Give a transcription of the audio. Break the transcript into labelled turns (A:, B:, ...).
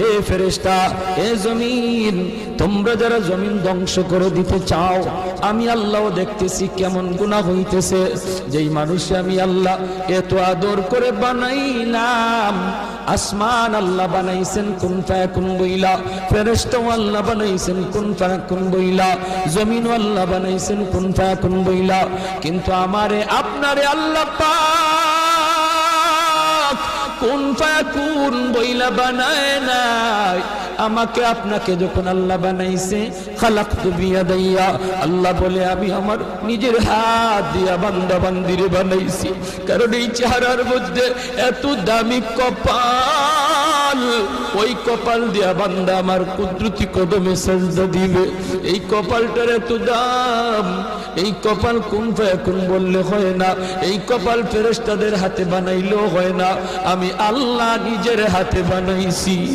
A: এ ফেরেশতা, এ জমিন, তোমরা যারা জমিন ধ্বংস করে দিতে চাও, আমি আল্লাহও দেখতেছি কেমন গুনাহ হইতেছে। যেই মানুষ আমি আল্লাহ এত আদর করে বানাইলাম, আসমান আল্লাহ বানাইছেন কুন ফায়াকুন বইলা, ফেরেশতাও আল্লাহ বানাইছেন কুন ফায়াকুন বইলা, জমিন আল্লাহ বানাইছেন কুন ফায়াকুন বইলা, কিন্তু আমারে আপনারে আল্লাহ পাক কুন ফায়াকুন বইলা বানায় নাই। আমাকে আপনাকে যখন আল্লাহ বানাইছে, খালাকতু বিয়াদাইয়া, আল্লাহ বলে আমি আমার নিজের হাত দিয়া বান্দা বান্দিরে বানাইছি। কারণ এই চেহারার মধ্যে এত দামি কপাল, ওই কপাল দিয়া বান্দা আমার কুদরতি কদমে সাজদা দিবে। এই কপালটার এত দাম, এই কপাল কুন ফায়াকুন বললে হয় না, এই কপাল ফেরেশতাদের হাতে বানাইলেও হয় না, আমি আল্লাহ নিজের হাতে বানাইছি।